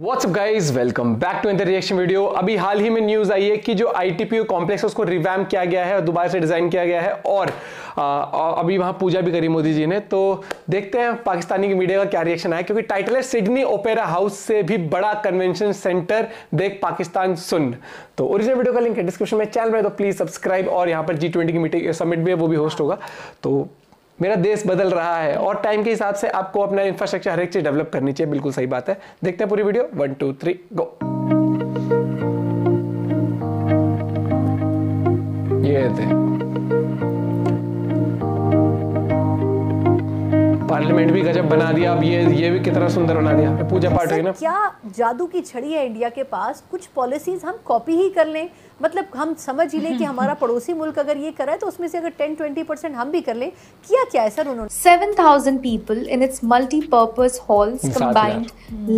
WhatsApp guys, welcome back to the reaction video. अभी हाल ही में न्यूज आई है कि जो आईटीपीओ कॉम्प्लेक्स है उसको रिवैम्प किया गया है और दोबारा से डिजाइन किया गया है और अभी वहां पूजा भी करी मोदी जी ने। तो देखते हैं पाकिस्तानी मीडिया का क्या रिएक्शन आया, क्योंकि टाइटल है सिडनी ओपेरा हाउस से भी बड़ा कन्वेंशन सेंटर, देख पाकिस्तान सुन। तो ओरिजिनल वीडियो का लिंक है डिस्क्रिप्शन में, चैनल में, तो प्लीज सब्सक्राइब। और यहाँ पर G20 की मीटिंग समिट भी है, वो भी होस्ट होगा। तो मेरा देश बदल रहा है और टाइम के हिसाब से आपको अपना इंफ्रास्ट्रक्चर हर एक चीज डेवलप करनी चाहिए, बिल्कुल सही बात है। देखते हैं पूरी वीडियो, 1 2 3 गो। ये थे पार्लियामेंट भी गजब बना दिया। अब ये भी कितना सुंदर बना दिया। पूजा पाठ हुई ना। क्या जादू की छड़ी है इंडिया के पास, कुछ पॉलिसीज हम कॉपी ही कर लें। मतलब हम समझ ही लें कि हमारा पड़ोसी मुल्क अगर ये कर रहा है तो उसमें से अगर 10-20% हम भी कर लें। किया क्या है सर उन्होंने? 7,000 people in its multi-purpose halls combined,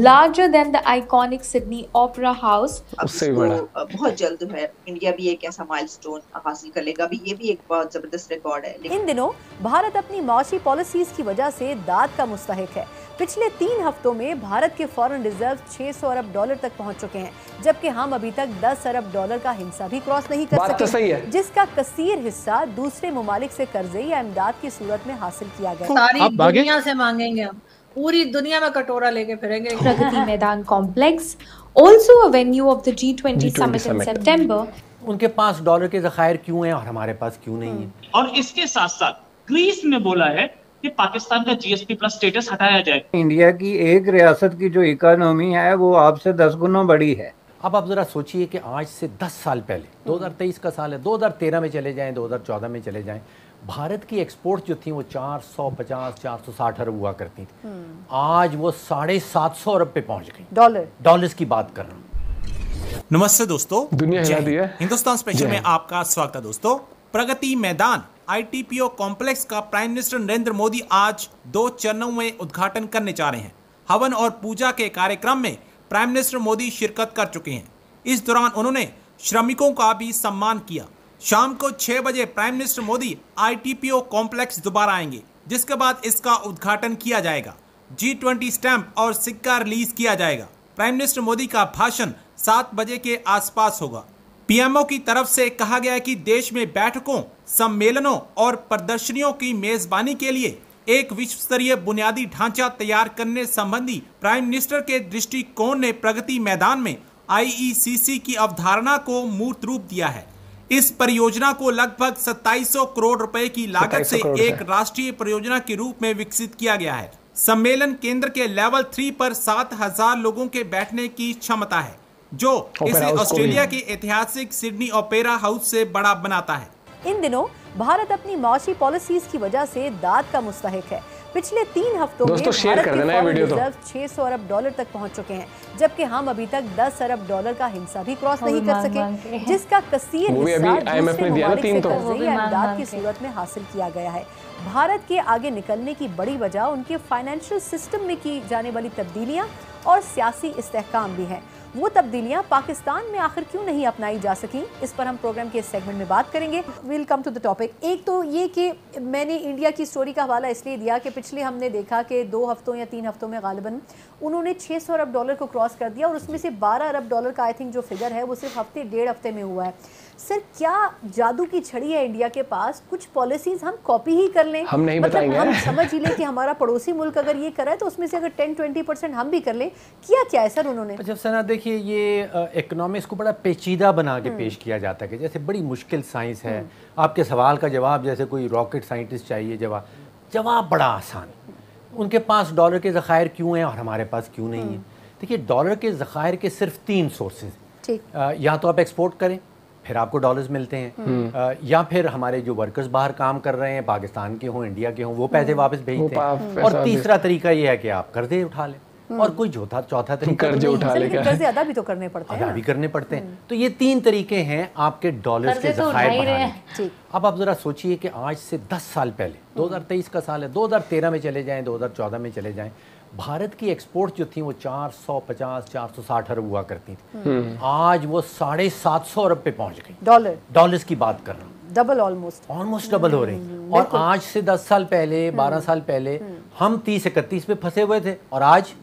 larger than the iconic Sydney Opera House. उससे भी बड़ा। बहुत जल्द है इंडिया भी एक ऐसा माइलस्टोन हासिल कर लेगा। अभी ये भी एक बहुत जबरदस्त रिकॉर्ड है। इन दिनों भारत अपनी माशी पॉलिसीज की वजह से दाद का मुस्तहिक है। पिछले 3 हफ्तों में भारत के फॉरेन रिजर्व $600 अरब तक पहुंच चुके हैं, जबकि हम अभी तक $10 अरब का हिस्सा भी क्रॉस नहीं कर सके। तो सही है। जिसका कसीर हिस्सा दूसरे ममालिक से कर्जे या इमदाद की सूरत में हासिल किया गया। सारी दुनिया से मांगेंगे हम, पूरी दुनिया में कटोरा लेके फिरेंगे। Pragati Maidan Complex, also a venue of the G20 summit in September. उनके पास डॉलर के ज़खायर क्यों हैं और हमारे पास क्यों नहीं है? और इसके साथ साथ ग्रीस ने बोला है कि पाकिस्तान का GSP प्लस स्टेटस हटाया जाए। इंडिया की एक रियासत की जो इकोनॉमी है वो आपसे 10 गुना बड़ी है। अब आप ज़रा सोचिए कि आज से 10 साल पहले, 2023 का साल है, 2013 में चले जाएं, 2014 में चले जाएं, भारत की एक्सपोर्ट जो थी वो 450-460 अरब हुआ करती थी। आज वो 750 अरब पे पहुंच गई। डॉलर्स की बात कर रहा हूँ। नमस्ते दोस्तों, दुनिया हिला दी है। हिंदुस्तान स्पेशल में आपका स्वागत है दोस्तों। प्रगति मैदान आईटीपीओ कॉम्प्लेक्स का प्राइम मिनिस्टर नरेंद्र मोदी आज 2 चरणों में उद्घाटन करने जा रहे हैं। हवन और पूजा के कार्यक्रम में प्राइम मिनिस्टर मोदी शिरकत कर चुके हैं। इस दौरान उन्होंने श्रमिकों का भी सम्मान किया। शाम को 6 बजे prime minister Modi ITPO complex दोबारा आएंगे, जिसके बाद इसका उद्घाटन किया जाएगा। G20 स्टैंप और सिक्का रिलीज किया जाएगा। प्राइम मिनिस्टर मोदी का भाषण 7 बजे के आसपास होगा। पीएमओ की तरफ से कहा गया है कि देश में बैठकों, सम्मेलनों और प्रदर्शनियों की मेजबानी के लिए एक विश्व स्तरीय बुनियादी ढांचा तैयार करने संबंधी प्राइम मिनिस्टर के दृष्टिकोण ने प्रगति मैदान में IECC की अवधारणा को मूर्त रूप दिया है। इस परियोजना को लगभग 2700 करोड़ रुपए की लागत से एक राष्ट्रीय परियोजना के रूप में विकसित किया गया है। सम्मेलन केंद्र के लेवल 3 पर 7,000 लोगों के बैठने की क्षमता है, जो इसे ऑस्ट्रेलिया के ऐतिहासिक सिडनी ओपेरा हाउस से बड़ा बनाता है। इन दिनों भारत अपनी माशी पॉलिसीज की वजह से दाद का मुस्तहिक है। पिछले 3 हफ्तों में भारत के फॉरेन रिजर्व $600 अरब तक पहुंच चुके हैं, जबकि हम अभी तक $10 अरब का हिस्सा भी क्रॉस नहीं कर सके। जिसका कसीर हिस्सा दूसरे ममालिक से कर्जे या इमदाद की सूरत में हासिल किया गया है। भारत के आगे निकलने की बड़ी वजह उनके फाइनेंशियल सिस्टम में की जाने वाली तब्दीलियां और सियासी इस्तेहकाम भी हैं। वो तब्दीलियां पाकिस्तान में आखिर क्यों नहीं अपनाई जा सकी, इस पर हम प्रोग्राम के इस सेगमेंट में बात करेंगे। Will come to the topic. एक तो ये कि मैंने इंडिया की स्टोरी का हवाला इसलिए दिया कि पिछले हमने देखा कि 2 हफ्तों या 3 हफ्तों में गालिबन उन्होंने $600 अरब को क्रॉस कर दिया और उसमें से $12 अरब का आई थिंक जो फिगर है वो सिर्फ डेढ़ हफ्ते में हुआ है। सर क्या जादू की छड़ी है इंडिया के पास, कुछ पॉलिसीज हम कॉपी ही कर लें। हम नहीं बताएंगे। हम समझ ही लें कि हमारा पड़ोसी मुल्क अगर ये कर रहा है तो उसमें से अगर 10-20% हम भी कर लें। किया क्या है सर उन्होंने? जब सना देखिए, ये इकोनॉमिक्स को बड़ा पेचीदा बना के पेश किया जाता है कि जैसे बड़ी मुश्किल साइंस है। आपके सवाल का जवाब जैसे कोई रॉकेट साइंटिस्ट चाहिए, जवाब बड़ा आसान। उनके पास डॉलर के ज़खायर क्यों हैं और हमारे पास क्यों नहीं है? देखिए, डॉलर के ज़खायर के सिर्फ 3 सोर्सेज। या तो आप एक्सपोर्ट करें, फिर आपको डॉलर्स मिलते हैं, या फिर हमारे जो वर्कर्स बाहर काम कर रहे हैं, पाकिस्तान के हों, इंडिया के हों, वो पैसे वापस भेजते हैं। और तीसरा तरीका ये है कि आप कर्जे उठा लें। और कोई चौथा तरीका कर्जे उठा ले, कर्जे अदा भी तो करने पड़ते हैं। अदा भी करने पड़ते हैं। तो ये 3 तरीके हैं आपके डॉलर्स के ज़खायर बढ़ाने के। अब आप जरा सोचिए कि आज से 10 साल पहले, 2023 का साल है, 2013 में चले जाएं, 2014 में चले जाएं, भारत की एक्सपोर्ट जो थी वो 450-460 अरब हुआ करती थी। आज वो 750 अरब पे पहुंच गई। डॉलर्स की बात कर रहा हूँ। डबल, ऑलमोस्ट डबल हो रही। और आज से 10 साल पहले, 12 साल पहले हम 30-31 पे फंसे हुए थे और आज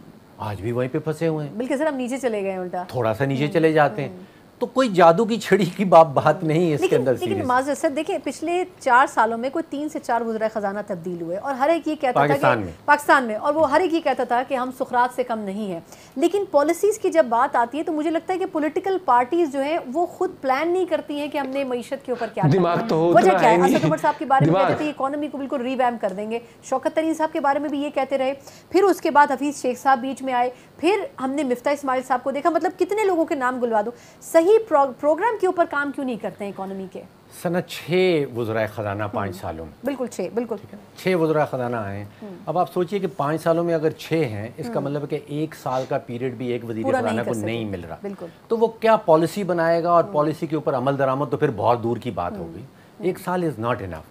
आज भी वहीं पे फंसे हुए हैं। बिल्कुल सर, हम नीचे चले गए उल्टा, थोड़ा सा नीचे चले जाते हैं, तो कोई जादू की छड़ी की बात नहीं है इसके अंदर। लेकिन माजर सर देखिए, पिछले 4 सालों में कोई 3 से 4 वज़ीर खजाना तब्दील हुए और हर एक ये कहता था कि पाकिस्तान में, और वो हर एक ये कहता था कि हम सुखरात से कम नहीं है। लेकिन पॉलिसीज़ की जब बात आती है तो मुझे लगता है कि पॉलिटिकल पार्टीज जो है वो खुद प्लान नहीं करती हैं कि हमने मईशत के ऊपर क्या दिमाग तो वजह क्या है। असद उमर साहब के बारे में कहते थे इकोनॉमी को बिल्कुल रिवैम्प कर देंगे, शौकत तरीन साहब के बारे में भी ये कहते रहे, फिर उसके बाद हफीज़ शेख साहब बीच में आए, फिर हमने मिफ्ता इस्माइल साहब को देखा। मतलब कितने लोगों के नाम गुलवा दूं, सही प्रोग्राम के ऊपर काम क्यों नहीं करते हैं इकोनॉमी के? सनत 6 वज़राए ख़ज़ाना 5 सालों में, बिल्कुल 6, बिल्कुल 6 वज़राए ख़ज़ाना आए। अब आप सोचिए कि 5 सालों में अगर 6 हैं, इसका मतलब है कि 1 साल का पीरियड भी एक वज़ीर ख़ज़ाना को नहीं मिल रहा, तो वो क्या पॉलिसी बनाएगा और पॉलिसी के ऊपर अमल दरामद तो फिर बहुत दूर की बात होगी। 1 साल इज़ नॉट इनफ।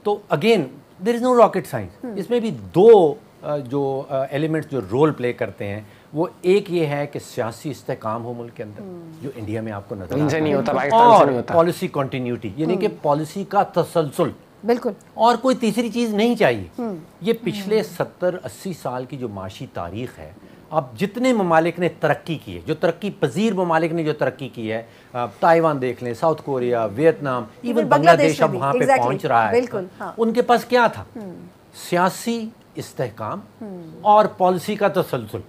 तो again there is no rocket science. इसमें भी 2 जो एलिमेंट्स जो रोल प्ले करते हैं, वो एक ये है कि सियासी इस्तेकाम हो मुल्क के अंदर, जो इंडिया में आपको नजर आता है, नहीं होता, पाकिस्तान से नहीं होता, पॉलिसी कंटिन्यूटी, यानी कि पॉलिसी का तसलसल, बिल्कुल, और कोई तीसरी चीज़ नहीं चाहिए। ये पिछले 70-80 साल की जो माशी तारीख है, अब जितने ममालिक ने तरक्की की है, जो तरक्की पजीर ममालिक ने जो तरक्की की है, ताइवान देख लें, south Korea, Vietnam, even Bangladesh अब वहाँ पे पहुँच रहा है, उनके पास क्या था? सियासी इस्तेहकाम और पॉलिसी का तसलसल,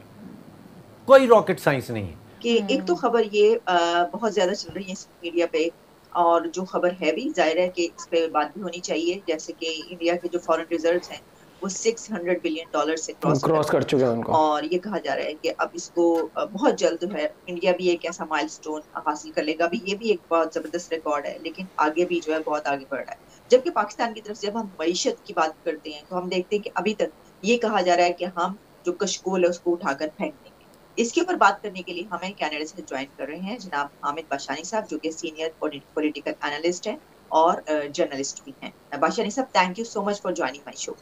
कोई रॉकेट साइंस नहीं है। कि एक तो खबर ये बहुत ज्यादा चल रही है मीडिया पे, और जो खबर है भी जाहिर है कि इस पे बात भी होनी चाहिए, जैसे कि इंडिया के जो फॉरेन रिजर्व्स हैं वो $600 बिलियन से क्रॉस कर चुके हैं उनको, और ये कहा जा रहा है कि अब इसको बहुत जल्द जो है इंडिया भी एक ऐसा माइलस्टोन हासिल कर लेगा। अभी ये भी एक बहुत जबरदस्त रिकॉर्ड है, लेकिन आगे भी जो है बहुत आगे बढ़ रहा है। जबकि पाकिस्तान की तरफ से जब हम मईशत की बात करते हैं तो हम देखते हैं कि अभी तक ये कहा जा रहा है कि हम जो कशकोल है उसको उठाकर फेंक देंगे। इसके ऊपर बात करने के लिए हमें कनाडा से ज्वाइन कर रहे हैं जनाब हामिद बाशानी साहब, जो कि सीनियर पॉलिटिकल एनालिस्ट हैं और जर्नलिस्ट भी हैं। बाशानी साहब, thank you so much for joining my show.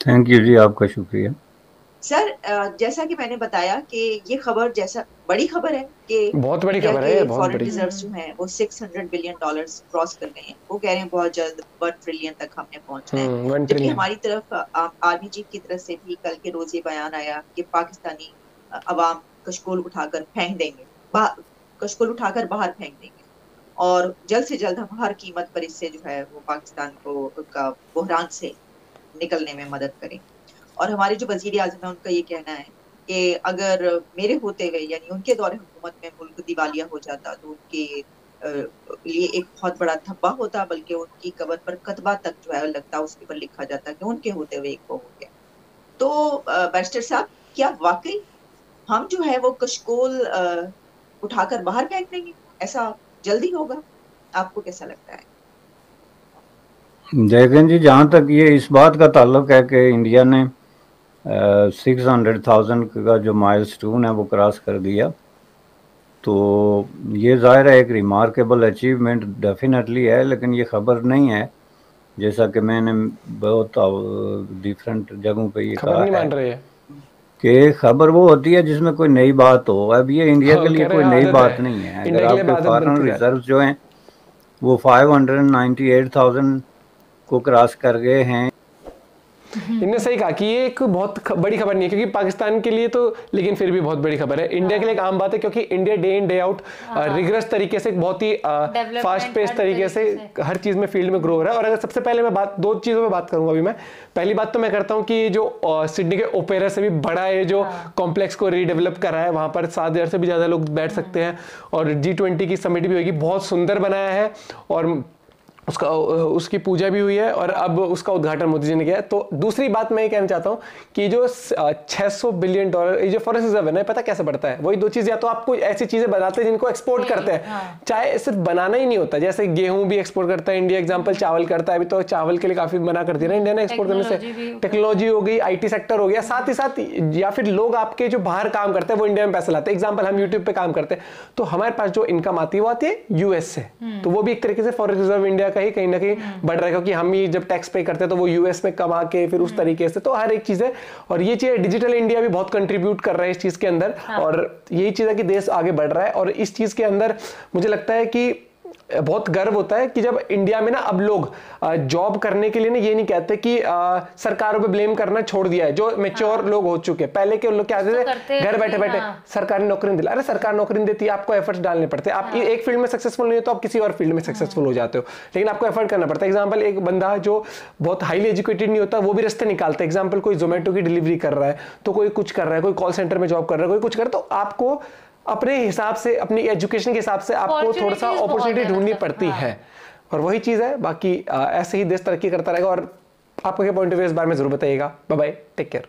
Thank you जी, आपका शुक्रिया। सर, जैसा कि मैंने बताया कि ये खबर जैसा बड़ी खबर है कि बहुत बड़ी खबर है, फॉरेन रिजर्व्स जो हैं वो $600 बिलियन क्रॉस कर गए हैं। वो कह रहे हैं बहुत जल्द 1 ट्रिलियन तक हमने पहुंचना है। जबकि हमारी तरफ आर्मी चीफ की तरफ से भी कल के रोज ये बयान आया कि पाकिस्तानी अवाम कशकोल उठाकर फेंक देंगे, कशकोल उठाकर बाहर फेंक देंगे, और जल्द से जल्द हम हर कीमत पर इससे जो है वो पाकिस्तान को का बहरान से निकलने में मदद करें। और हमारे जो वजीर आज़म है उनका ये कहना है कि अगर मेरे होते हुए यानी उनके दौरे हुकूमत में मुल्क दिवालिया हो जाता तो उनके लिए एक बहुत बड़ा धब्बा होता, बल्कि उनकी कब्र पर कतबा तक जो है लगता, उसके ऊपर लिखा जाता कि उनके होते हुए एक वो हो गया। तो बैरिस्टर साहब, क्या वाकई हम जो है वो कशकोल उठाकर बाहर फेंक देंगे? ऐसा जल्दी होगा? आपको कैसा लगता है? देखें जी, जहाँ तक ये इस बात का ताल्लुक है कि इंडिया ने 600,000 का जो माइलस्टोन है वो क्रॉस कर दिया, तो ये ज़ाहिर है एक रिमार्केबल अचीवमेंट डेफिनेटली है, लेकिन ये खबर नहीं है, जैसा कि मैंने बहुत डिफरेंट जगहों पे ये कहा है कि खबर वो होती है जिसमें कोई नई बात हो। अब ये इंडिया के लिए कोई नई बात नहीं है। अगर आपके फॉरेन रिजर्व जो हैं वो 598,000 को क्रॉस कर गए हैं। इनने सही कहा कि ये एक बहुत बड़ी खबर नहीं है क्योंकि पाकिस्तान के लिए तो, लेकिन फिर भी बहुत बड़ी खबर है। इंडिया के लिए एक आम बात है क्योंकि India day in day out rigorous तरीके से, बहुत ही फास्ट पेस तरीके से हर चीज में फील्ड में ग्रो हो रहा है। और अगर सबसे पहले मैं दो चीजों में बात करूंगा अभी मैं। पहली बात तो मैं करता हूँ कि जो सिडनी के ओपेरा से भी बड़ा है जो कॉम्प्लेक्स को रीडेवलप करा है, वहां पर 7,000 से भी ज्यादा लोग बैठ सकते हैं और G20 की समिट भी होगी। बहुत सुंदर बनाया है और उसकी पूजा भी हुई है और अब उसका उद्घाटन मोदी जी ने किया है। तो दूसरी बात मैं ये कहना चाहता हूँ कि जो $600 बिलियन ये जो फॉरेन रिजर्व है ना, पता कैसे बढ़ता है? वही दो चीज, या तो आप कोई ऐसी चीजें बनाते हैं जिनको एक्सपोर्ट करते हैं, चाहे सिर्फ बनाना ही नहीं होता, जैसे गेहूं भी एक्सपोर्ट करता है इंडिया, एग्जाम्पल चावल करता है। अभी तो चावल के लिए काफी मना कर दिया ना इंडिया ने एक्सपोर्ट करने से। टेक्नोलॉजी हो गई, IT सेक्टर हो गया, साथ ही साथ या फिर लोग आपके जो बाहर काम करते हैं वो इंडिया में पैसा लाते हैं। एग्जाम्पल हम यूट्यूब पे काम करते हैं तो हमारे पास जो इनकम आती है वो आती है US से, तो वो भी एक तरीके से फॉरेन रिजर्व इंडिया का ही कहीं ना कहीं बढ़ रहा है क्योंकि हम ही जब टैक्स पे करते हैं तो वो US में कमा के फिर उस तरीके से, तो हर एक चीज है। और ये चीज डिजिटल इंडिया भी बहुत कंट्रीब्यूट कर रहा है इस चीज के अंदर। और यही चीज है कि देश आगे बढ़ रहा है और इस चीज के अंदर मुझे लगता है कि बहुत गर्व होता है कि जब इंडिया में ना अब लोग जॉब करने के लिए ना ये नहीं कहते कि सरकारों पे ब्लेम करना छोड़ दिया है। जो मैच्योर लोग हो चुके हैं, पहले के लोग क्या थे, घर बैठे बैठे सरकार ने नौकरी दिला, अरे सरकार नौकरी नहीं देती, आपको एफर्ट्स डालने पड़ते हैं। आप एक फील्ड में सक्सेसफुल नहीं हो तो आप किसी और फील्ड में सक्सेसफुल हो जाते हो, लेकिन आपको एफर्ट करना पड़ता है। एग्जाम्पल, एक बंदा जो बहुत हाईली एजुकेटेड नहीं होता वो भी रास्ते निकालता है। एग्जाम्पल, कोई जोमेटो की डिलीवरी कर रहा है, तो कोई कुछ कर रहा है, कोई कॉल सेंटर में जॉब कर रहा है, कोई कुछ कर रहा है, तो आपको अपने हिसाब से, अपनी एजुकेशन के हिसाब से आपको थोड़ा सा अपॉर्चुनिटी ढूंढनी पड़ती है, और वही चीज है। बाकी ऐसे ही देश तरक्की करता रहेगा। और आपका क्या पॉइंट ऑफ व्यू इस बारे में जरूर बताइएगा। Bye bye, take care.